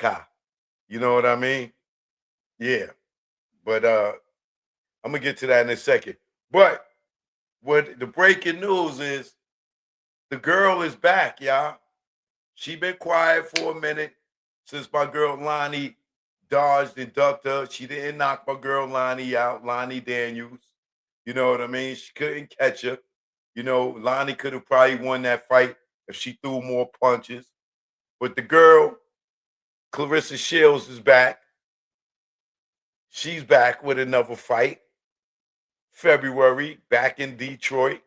Ka. You know what I mean? Yeah. But I'm gonna get to that in a second. But what the breaking news is, the girl is back, y'all. She been quiet for a minute since my girl Lonnie dodged and ducked her. She didn't knock my girl Lonnie out, Lonnie Daniels. You know what I mean? She couldn't catch her. You know, Lonnie could have probably won that fight if she threw more punches. But the girl, Claressa Shields, is back. She's back with another fight. February, back in Detroit.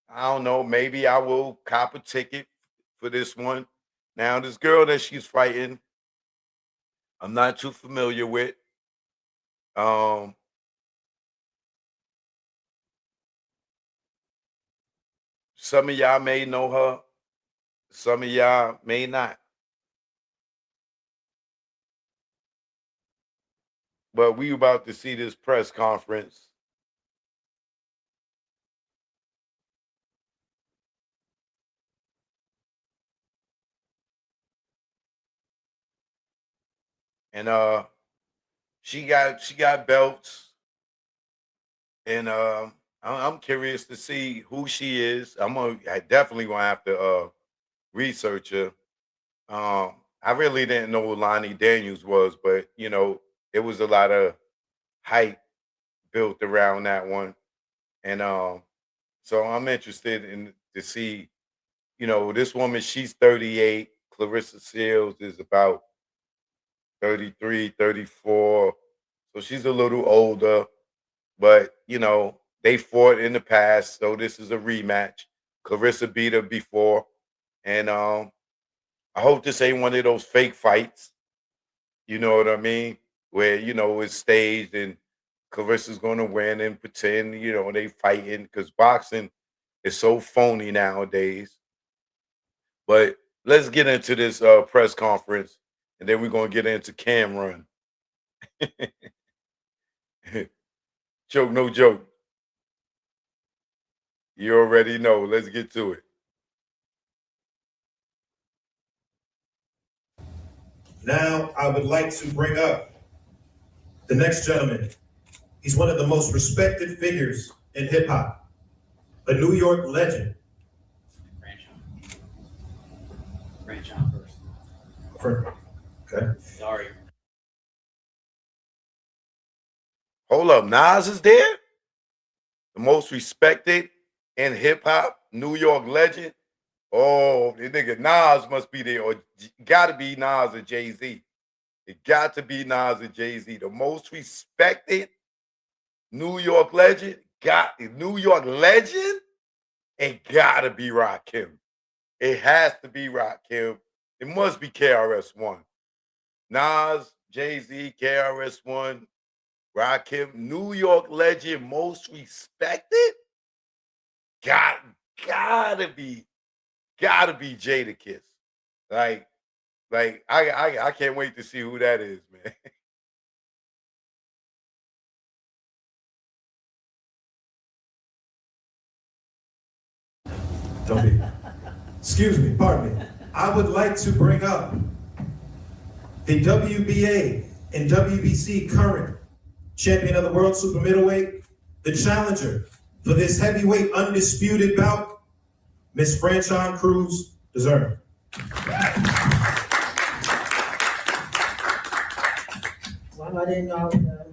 I don't know. Maybe I will cop a ticket for this one. Now, this girl that she's fighting, I'm not too familiar with. Um, some of y'all may know her. Some of y'all may not. But we about to see this press conference. And she got belts. And I'm curious to see who she is. I definitely gonna have to research her. I really didn't know who Lonnie Daniels was, but you know, it was a lot of hype built around that one. And so I'm interested in to see, you know, this woman, she's 38. Claressa Shields is about 33, 34. So she's a little older, but you know, they fought in the past, so this is a rematch. Claressa beat her before. And I hope this ain't one of those fake fights. You know what I mean? Where, you know, it's staged and Claressa's gonna win and pretend, you know, they fighting because boxing is so phony nowadays. But let's get into this press conference and then we're gonna get into Cameron. Joke, no joke. You already know. Let's get to it. Now, I would like to bring up the next gentleman. He's one of the most respected figures in hip hop, a New York legend. Branch out first. Okay. Sorry. Hold up. Nas is there? The most respected in hip hop, New York legend. Oh, the nigga Nas must be there, or gotta be Nas or Jay-Z. It got to be Nas or Jay-Z. The most respected New York legend, New York legend, it gotta be Rakim. It has to be Rakim. It must be KRS-One. Nas, Jay-Z, KRS-One, Rakim, New York legend, most respected. Gotta be Jadakiss. Like I can't wait to see who that is, man. Don't be. Excuse me, pardon me. I would like to bring up the WBA and WBC current champion of the world super middleweight, the challenger for this heavyweight undisputed bout, Miss Franchon Cruz Deserve. Well, I didn't know I was a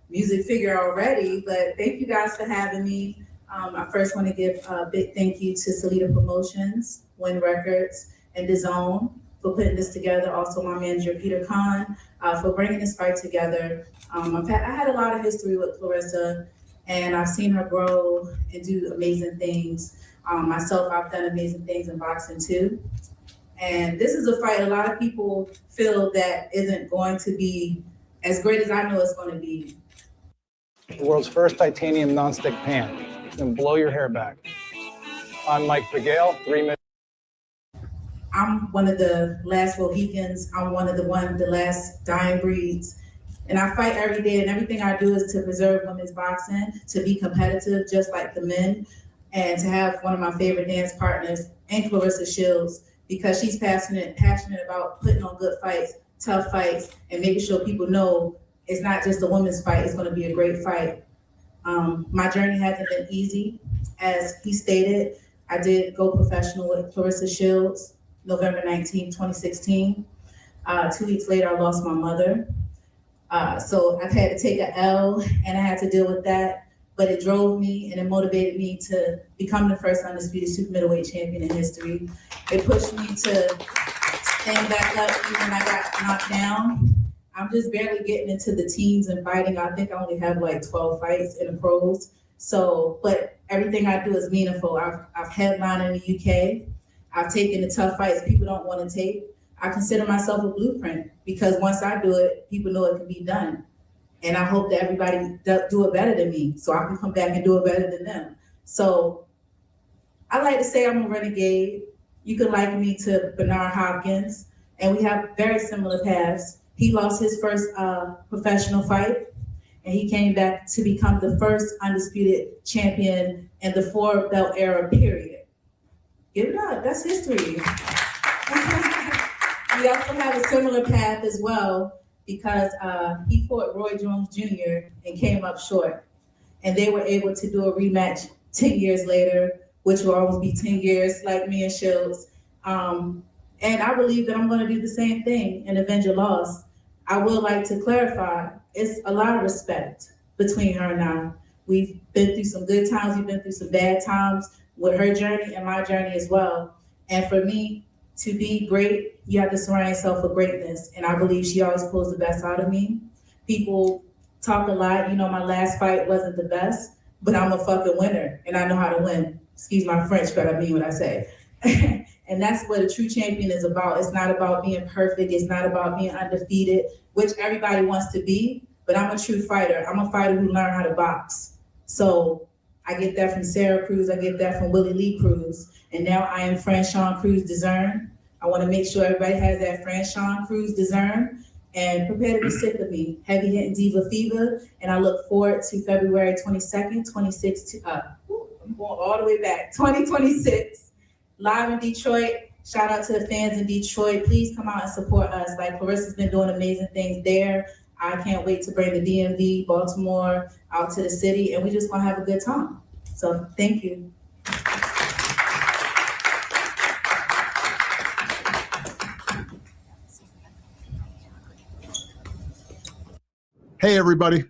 music figure already, but thank you guys for having me. I first want to give a big thank you to Salida Promotions, Winn Records, and DAZN for putting this together. Also my manager, Peter Kahn, for bringing this fight together. I had a lot of history with Claressa, and I've seen her grow and do amazing things. Myself, I've done amazing things in boxing too. And this is a fight a lot of people feel that isn't going to be as great as I know it's going to be. The world's first titanium nonstick pan. And blow your hair back. I'm Mike Pagale, 3 minutes. I'm one of the last Mohicans. I'm one of the last dying breeds. And I fight every day, and everything I do is to preserve women's boxing, to be competitive just like the men, and to have one of my favorite dance partners, and Claressa Shields, because she's passionate about putting on good fights, tough fights, and making sure people know it's not just a women's fight, it's gonna be a great fight. My journey hasn't been easy. As he stated, I did go professional with Claressa Shields, November 19, 2016. 2 weeks later, I lost my mother. So I've had to take an L, and I had to deal with that, but it drove me and it motivated me to become the first undisputed super middleweight champion in history. It pushed me to stand back up even when I got knocked down. I'm just barely getting into the teens and fighting. I think I only have like 12 fights in the pros. So, but everything I do is meaningful. I've headlined in the UK. I've taken the tough fights people don't want to take. I consider myself a blueprint because once I do it, people know it can be done. And I hope that everybody do it better than me so I can come back and do it better than them. So I like to say I'm a renegade. You could liken me to Bernard Hopkins, and we have very similar paths. He lost his first professional fight, and he came back to become the first undisputed champion in the 4-belt era, period. Give it up, that's history. We also have a similar path as well because he fought Roy Jones Jr. and came up short. And they were able to do a rematch 10 years later, which will always be 10 years like me and Shields. And I believe that I'm gonna do the same thing and avenge a loss. I would like to clarify, it's a lot of respect between her and I. We've been through some good times, we've been through some bad times with her journey and my journey as well. And for me to be great, you have to surround yourself with greatness. And I believe she always pulls the best out of me. People talk a lot, my last fight wasn't the best, but I'm a fucking winner and I know how to win. Excuse my French, but I mean what I say. And that's what a true champion is about. It's not about being perfect. It's not about being undefeated, which everybody wants to be, but I'm a true fighter. I'm a fighter who learned how to box. So I get that from Sarah Cruz. I get that from Willie Lee Cruz. And now I am Franchon Cruz Dezern. I want to make sure everybody has that Franchon Cruz Dezern and prepare to be sick of me. Heavy hitting Diva Fever. And I look forward to February 22nd, 2026. I'm going all the way back. 2026, live in Detroit. Shout out to the fans in Detroit. Please come out and support us. Like Claressa's been doing amazing things there. I can't wait to bring the DMV, Baltimore out to the city, and we just gonna have a good time. So thank you. Hey, everybody.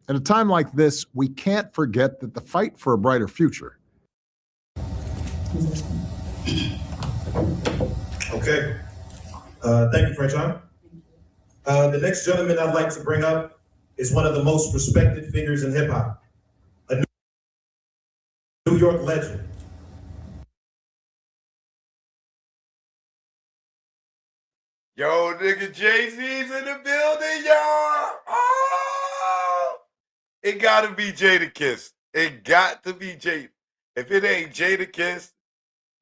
At a time like this, we can't forget that the fight for a brighter future. Okay. Thank you, Franchon. The next gentleman I'd like to bring up is one of the most respected figures in hip hop, a New York legend. Yo, nigga, Jay-Z's in the building, y'all. Oh! It gotta be Jadakiss. It got to be Jada. If it ain't Jadakiss,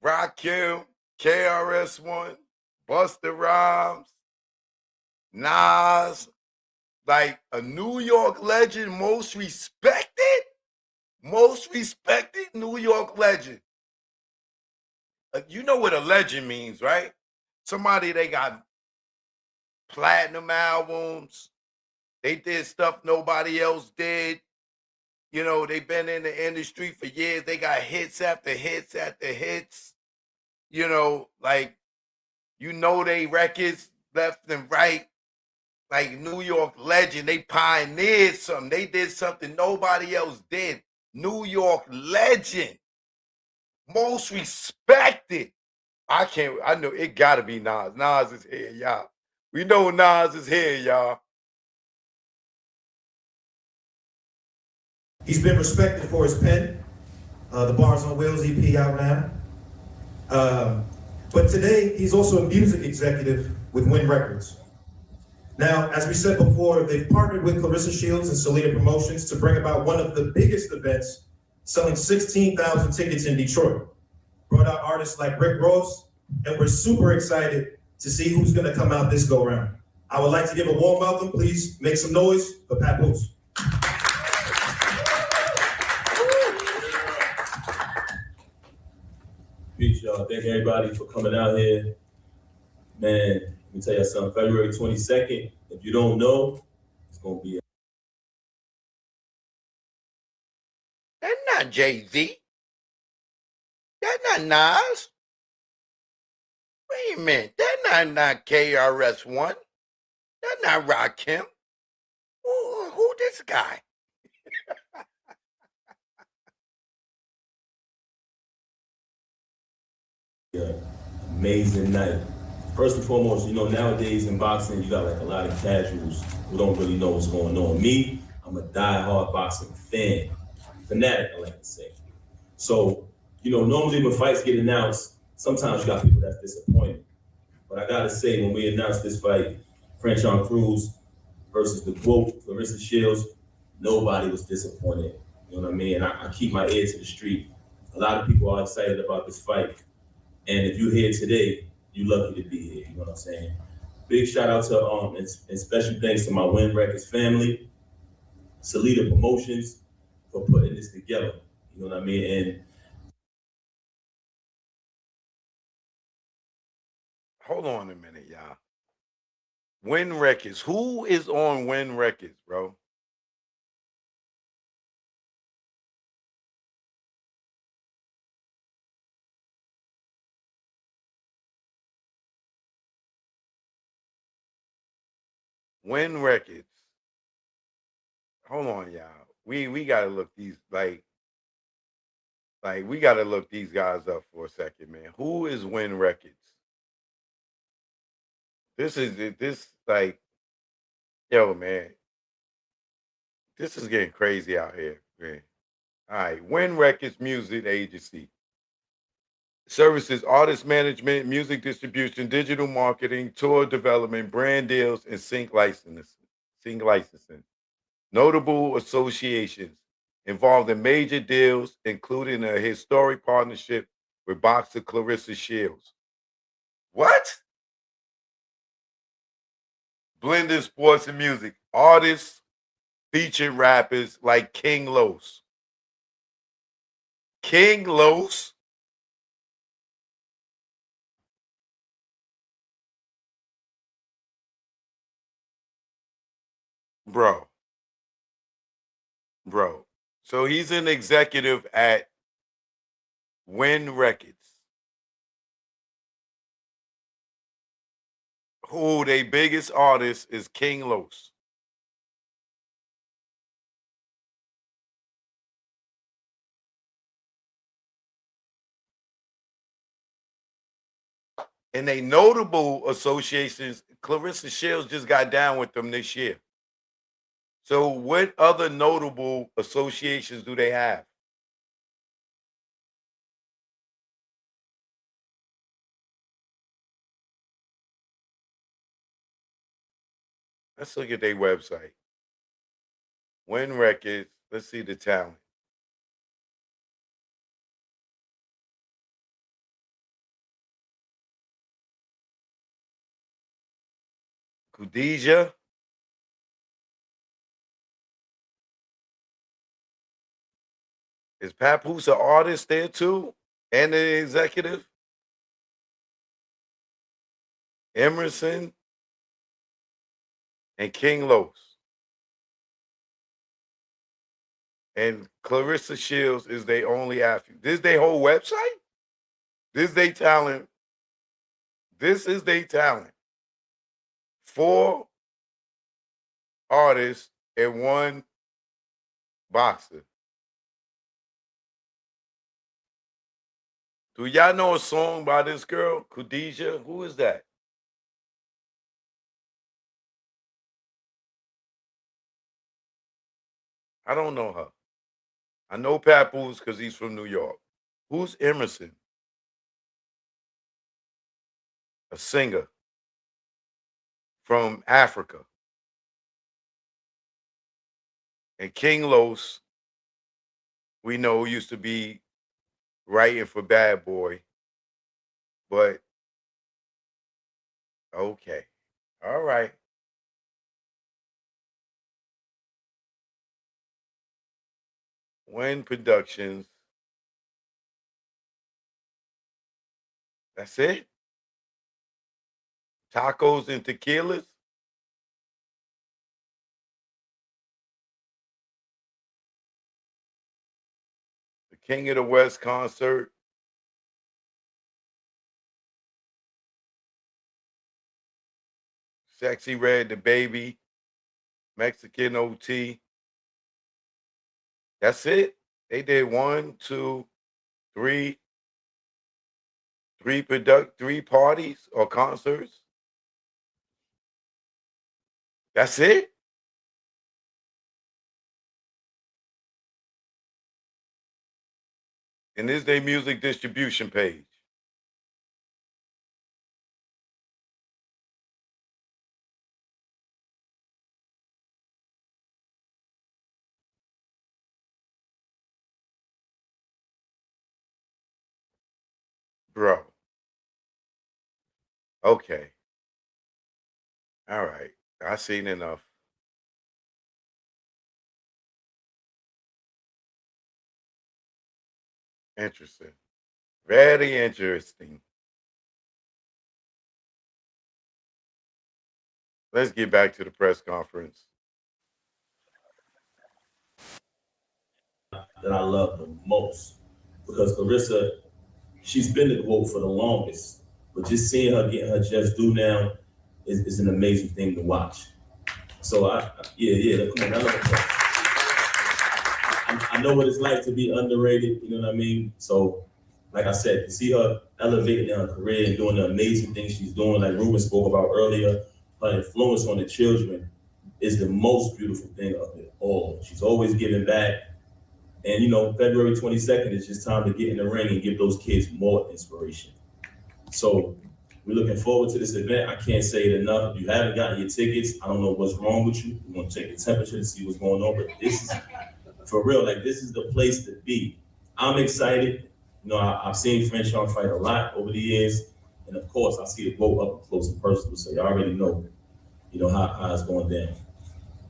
Rakim, KRS-One, Busta Rhymes, Nas, like a New York legend, most respected New York legend. You know what a legend means, right? Somebody they got platinum albums. They did stuff nobody else did. They've been in the industry for years. They got hits after hits after hits. They records left and right. Like New York legend. They pioneered something. They did something nobody else did. New York legend. Most respected. I know it gotta be Nas. Nas is here, y'all. We know Nas is here, y'all. He's been respected for his pen. The Bars on Wheels EP out now. But today, he's also a music executive with Winn Records. Now, as we said before, they've partnered with Claressa Shields and Salida Promotions to bring about one of the biggest events, selling 16,000 tickets in Detroit. Brought out artists like Rick Ross, and we're super excited to see who's gonna come out this go round. I would like to give a warm welcome. Please make some noise for Papoose. Peace, y'all. Thank everybody for coming out here. Man, me tell you something, February 22nd, if you don't know, it's gonna be That's not Jay-Z. That's not Nas. Wait a minute. That's not KRS-One. That's not Rakim. Who this guy? an amazing night. First and foremost, nowadays in boxing, you got like a lot of casuals who don't really know what's going on. Me, I'm a die-hard boxing fan. Fanatic, I like to say. So, normally when fights get announced, sometimes you got people that's disappointed. But I gotta say, when we announced this fight, Franchon Cruz versus the Gwoat, Claressa Shields, nobody was disappointed. You know what I mean? And I keep my ear to the street. A lot of people are excited about this fight. And if you're here today, you're lucky to be here. You know what I'm saying? Big shout out to and special thanks to my Winn Records family, Salida Promotions, for putting this together. You know what I mean? And Hold on a minute, y'all. Winn Records. Who is on Winn Records, bro? Winn Records. Hold on, y'all. We gotta look these like we gotta look these guys up for a second, man. Who is Winn Records? This like, yo, man. This is getting crazy out here, man. All right, Winn Records Music Agency. Services artist management, music distribution, digital marketing, tour development, brand deals, and sync licensing. Notable associations involved in major deals, including a historic partnership with boxer Claressa Shields. What? Blended sports and music. Artists featured rappers like King Los. King Los? Bro. Bro. So he's an executive at Winn Records. Who their biggest artist is King Los. And they notable associations, Claressa Shields just got down with them this year. So what other notable associations do they have? Let's look at their website. Winn Records. Let's see the talent. Khadijah. Is Papoose an artist there too? And an executive? Emerson and King Los. And Claressa Shields is their only athlete. This is their whole website? This is their talent. This is their talent. 4 artists and 1 boxer. Do y'all know a song by this girl, Khadijah? Who is that? I don't know her. I know Papoose because he's from New York. Who's Emerson? A singer from Africa. And King Los, we know, used to be writing for Bad Boy. But, okay. All right. Winn Productions. That's it? Tacos and tequilas. The King of the West concert. Sexy Red the Baby. Mexican OT. That's it. They did 1, 2, 3, 3 parties or concerts. That's it. And this is their music distribution page. Bro. Okay. All right. I seen enough. Interesting. Very interesting. Let's get back to the press conference. That I love the most, because Claressa, she's been the Gwoat for the longest, but just seeing her get her just due now is an amazing thing to watch. So come on, I love her. I know what it's like to be underrated, you know what I mean? So, like I said, to see her elevating in her career and doing the amazing things she's doing, like Ruben spoke about earlier, her influence on the children is the most beautiful thing of it all. She's always giving back. And, you know, February 22nd is just time to get in the ring and give those kids more inspiration. So we're looking forward to this event. I can't say it enough. If you haven't gotten your tickets, I don't know what's wrong with you. We want to take the temperature to see what's going on. But this is, for real, like, this is the place to be. I'm excited. You know, I've seen Franchon fight a lot over the years. And, of course, I see it go up close and personal. So you already know, you know, how it's going down.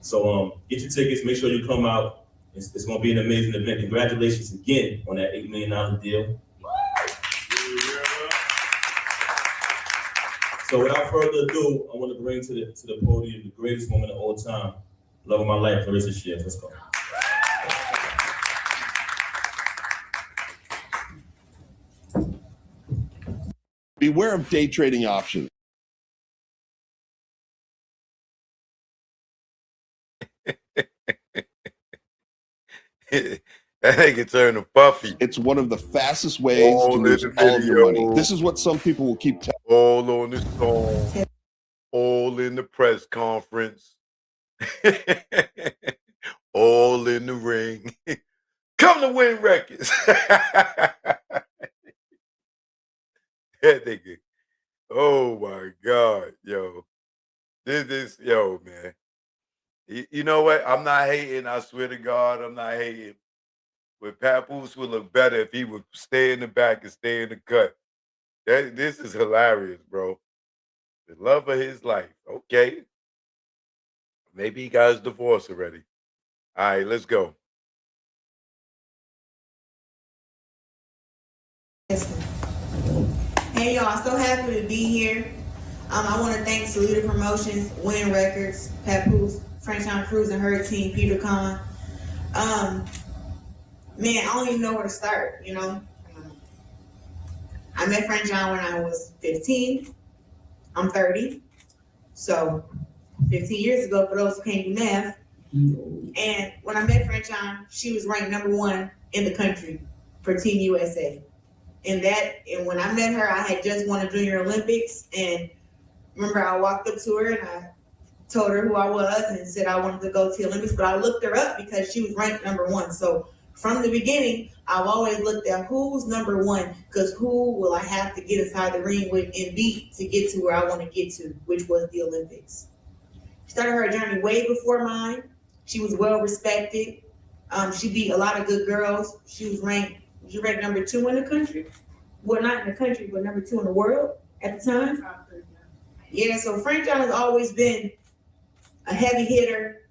So get your tickets. Make sure you come out. It's going to be an amazing event. Congratulations again on that $8 million deal. So without further ado, I want to bring to the podium the greatest woman of all time, love of my life, Claressa Shields. Let's go. Beware of day trading options. That nigga turned to Buffy. It's one of the fastest ways to lose all of your money. This is what some people will keep telling. All on the song. All in the press conference. All in the ring. Come to Winn Records. That nigga. Oh my God, yo. Yo, man. You know what? I'm not hating. I swear to God, I'm not hating. But Papoose would look better if he would stay in the back and stay in the cut. This is hilarious, bro. The love of his life. Okay. Maybe he got his divorce already. All right, let's go. Hey y'all, so happy to be here. I want to thank Salida Promotions, Winn Records, Papoose, Franchon Cruz and her team, Peter Khan. Man, I don't even know where to start, you know. I met Franchon when I was 15. I'm 30. So 15 years ago, for those who can't do math. And when I met Franchon, she was ranked #1 in the country for Team USA. And when I met her, I had just won a Junior Olympics. And remember, I walked up to her and I told her who I was and said I wanted to go to the Olympics. But I looked her up because she was ranked #1. So from the beginning, I've always looked at who's #1, because who will I have to get inside the ring with and beat to get to where I want to get to, which was the Olympics. She started her journey way before mine. She was well respected. She beat a lot of good girls. She was ranked #2 in the country. Well, not in the country, but #2 in the world at the time. Yeah, so Franchon has always been a heavy hitter.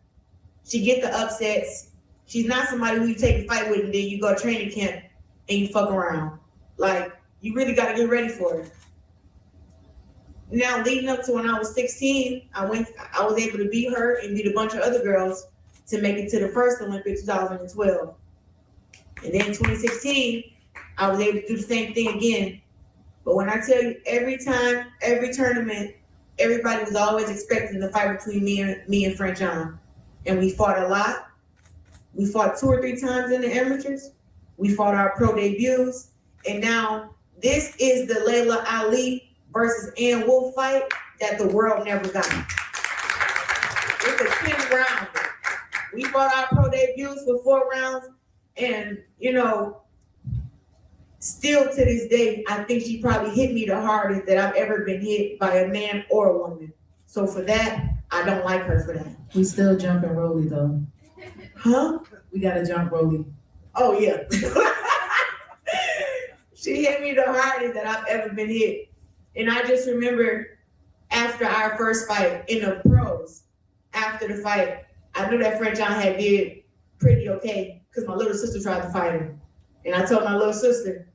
She get the upsets. She's not somebody who you take a fight with and then you go to training camp and you fuck around. Like, you really got to get ready for her. now leading up to when I was 16, I was able to beat her and beat a bunch of other girls to make it to the first Olympics 2012. And then 2016, I was able to do the same thing again. But when I tell you, every time, every tournament, everybody was always expecting the fight between me and French on. And we fought a lot. We fought 2 or 3 times in the amateurs. We fought our pro debuts. And now this is the Layla Ali versus Ann Wolf fight that the world never got. It's a 10-round. We fought our pro debuts for 4 rounds. And, you know, still to this day, I think she probably hit me the hardest that I've ever been hit by a man or a woman. So for that, I don't like her for that. We still jumping Rolly though. Huh? We gotta jump Rolly. Oh yeah. She hit me the hardest that I've ever been hit. And I just remember after our first fight in the pros, after the fight, I knew that French John had did pretty okay because my little sister tried to fight her. And I told my little sister,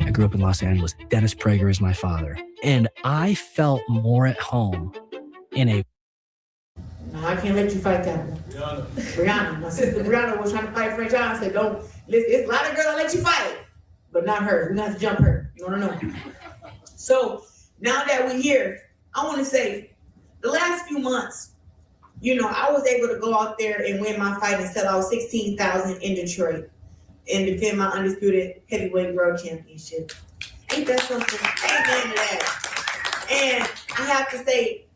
I grew up in Los Angeles. Dennis Prager is my father. And I felt more at home in a... no, I can't let you fight that one. Brianna. My sister Brianna was trying to fight French John. I said, don't, listen, it's a lot of girls that let you fight, but not her. We're gonna have to jump her. You wanna know? So now that we're here, I wanna say the last few months, you know, I was able to go out there and win my fight and sell out 16,000 in Detroit and defend my undisputed heavyweight world championship. Ain't that something? Amen to that. And I have to say,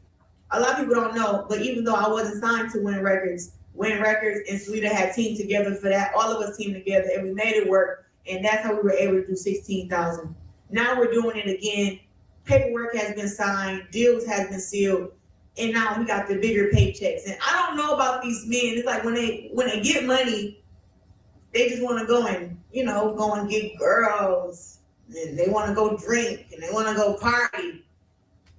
a lot of people don't know, but even though I wasn't signed to Winn Records and Salida had teamed together for that. All of us teamed together and we made it work. And that's how we were able to do 16,000. Now we're doing it again. Paperwork has been signed, deals has been sealed, and now we got the bigger paychecks. And I don't know about these men. It's like when they get money, they just want to go and, you know, go and get girls, and they want to go drink, and they want to go party.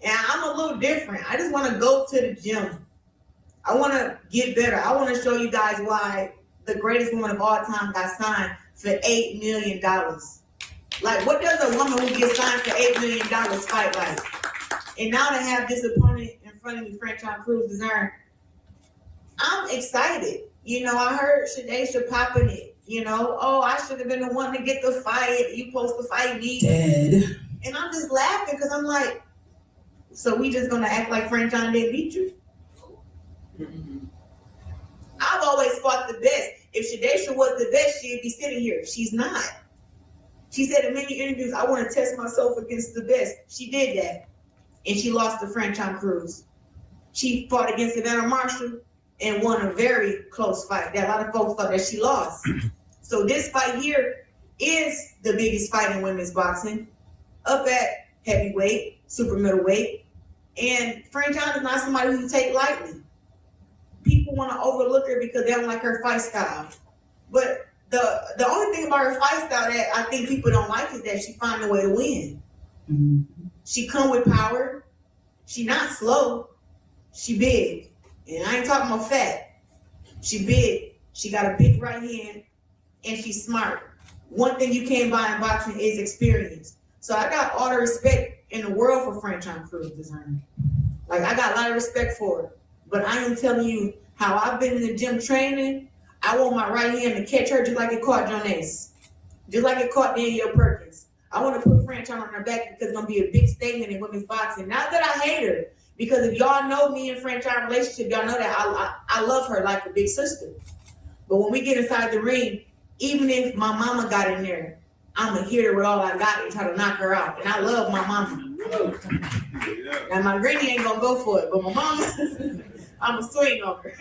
And I'm a little different. I just want to go to the gym. I want to get better. I want to show you guys why the greatest woman of all time got signed for $8 million. Like, what does a woman who gets signed for $8 million fight like? And now to have this opponent in front of me, Franchon Cruz Dessern, I'm excited. You know, I heard Shadaysha popping it. You know, oh, I should have been the one to get the fight. You supposed to fight me. Dead. And I'm just laughing because I'm like, so we just gonna act like Franchon didn't beat you? I've always fought the best. If Shadaysha was the best, she'd be sitting here. She's not. She said in many interviews, I want to test myself against the best. She did that. And she lost to Franchon Cruz. She fought against Savannah Marshall and won a very close fight. That a lot of folks thought that she lost. So this fight here is the biggest fight in women's boxing, up at heavyweight, super middleweight. And Franchon is not somebody who you take lightly. People want to overlook her because they don't like her fight style. But the only thing about her fight style that I think people don't like is that she finds a way to win. Mm-hmm. She come with power. She not slow. She big. And I ain't talking about fat. She big. She got a big right hand. And she's smart. One thing you can't buy in boxing is experience. So I got all the respect in the world for Franchon Cruz Dessern. Like, I got a lot of respect for her. But I am telling you how I've been in the gym training. I want my right hand to catch her just like it caught Jonas. Just like it caught Danielle Perkins. I want to put Franchon on her back because it's going to be a big statement in women's boxing. Not that I hate her, because if y'all know me and Franchon relationship, y'all know that I love her like a big sister. But when we get inside the ring, even if my mama got in there, I'm going to hit her with all I got and try to knock her out. And I love my mama. Now, my granny ain't going to go for it, but my mama, I'm going to swing on her.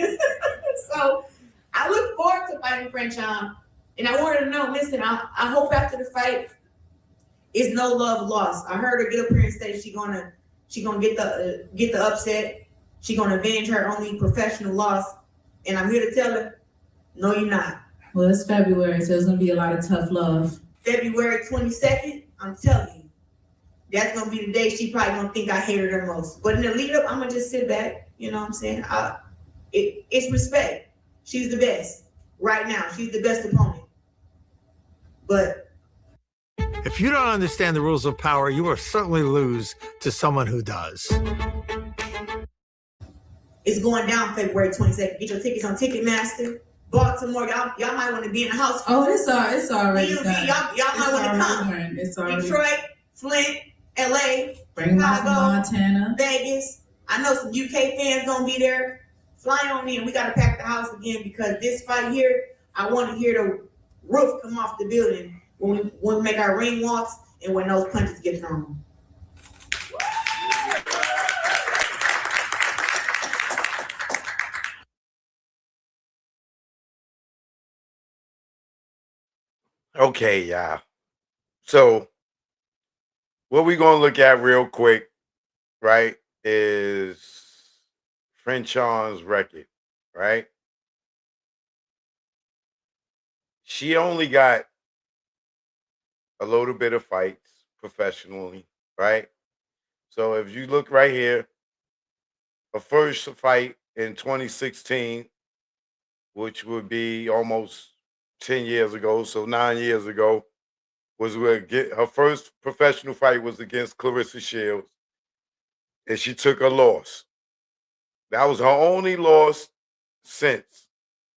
So I look forward to fighting Franchon. And I wanted to know, listen, I hope after the fight, it's no love lost. I heard her get up here and say she gonna get the upset. She gonna avenge her only professional loss. And I'm here to tell her, no, you're not. Well, it's February, so it's gonna be a lot of tough love. February 22nd, I'm telling you, that's gonna be the day she probably gonna think I hated her most. But in the lead up, I'm gonna just sit back. You know what I'm saying? It's respect. She's the best right now. She's the best opponent. But If you don't understand the rules of power, you will certainly lose to someone who does. It's going down February 22nd. Get your tickets on Ticketmaster. Baltimore, y'all might want to be in the house. Oh, it's already DMV, done. y'all might want to come. It's already Detroit, Flint, LA, Bring one from Chicago, Montana. Vegas. I know some UK fans gonna be there. Fly on in. We gotta pack the house again because this fight here, I want to hear the roof come off the building when we make our ring walks and when those punches get thrown. Okay, yeah. So what we're gonna look at real quick, right, is Frenchon's record, right? She only got a little bit of fights professionally, right? So if you look right here, her first fight in 2016, which would be almost 10 years ago, so 9 years ago, was her first professional fight was against Claressa Shields, and she took a loss. That was her only loss since,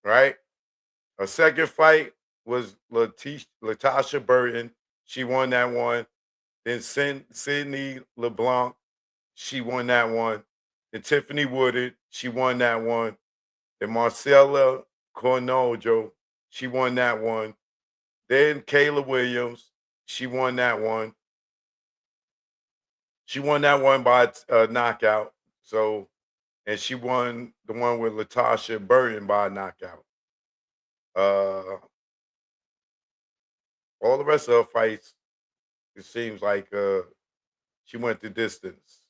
right? Her second fight was Latasha Burton. She won that one. Then Sydney LeBlanc, she won that one. Then Tiffany Woodard, she won that one. Then Marcella Cornojo, she won that one. Then Kayla Williams, she won that one. She won that one by knockout. So, and she won the one with Latasha Burton by knockout. All the rest of her fights, it seems like she went the distance.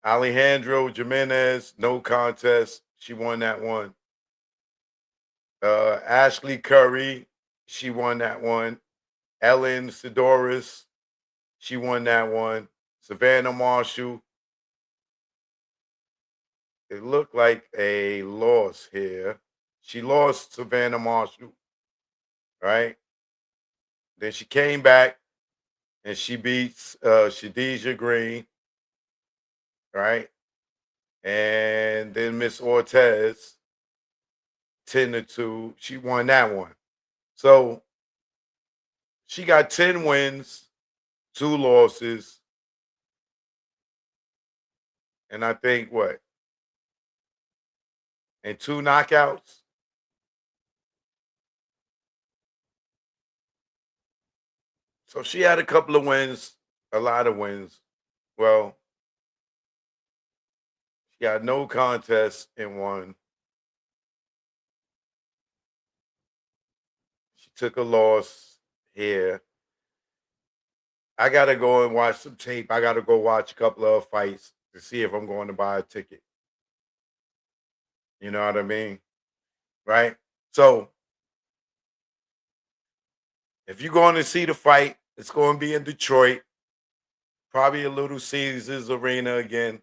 Alejandro Jimenez, no contest. She won that one. Ashley Curry, she won that one. Ellen Sidoris, she won that one. Savannah Marshall. It looked like a loss here. She lost Savannah Marshall, right? Then she came back and she beats Shadija Green, right? And then Miss Ortez, 10-2. She won that one. So she got 10 wins, 2 losses, and I think what? And 2 knockouts. So she had a couple of wins, a lot of wins. Well, she got no contest in one. She took a loss here. I gotta go and watch some tape. I gotta go watch a couple of fights to see if I'm going to buy a ticket. You know what I mean? Right? So if you're going to see the fight, it's going to be in Detroit. Probably a Little Caesars Arena again.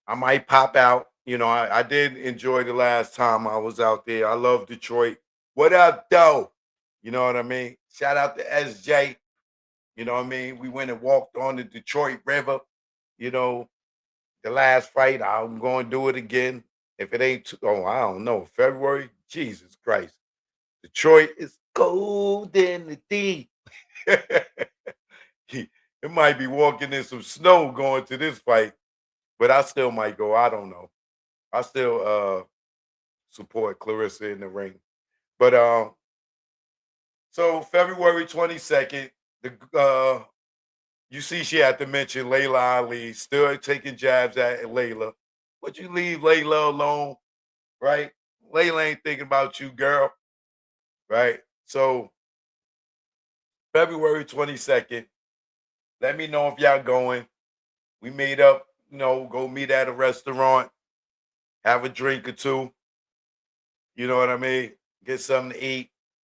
I might pop out. You know, I did enjoy the last time I was out there. I love Detroit. What up, though? You know what I mean? Shout out to SJ. You know what I mean? We went and walked on the Detroit River. You know, the last fight, I'm going to do it again. If it ain't, I don't know, February? Jesus Christ. Detroit is cold in the deep. It might be walking in some snow going to this fight, but I still might go. I don't know. I still support Claressa in the ring. But so February 22nd, you see she had to mention Layla Ali, still taking jabs at Layla. Would you leave Layla alone? Right? Layla ain't thinking about you, girl. Right? So February 22nd, let me know if y'all going. We meet up, go meet at a restaurant, have a drink or two. You know what I mean? Get something to eat.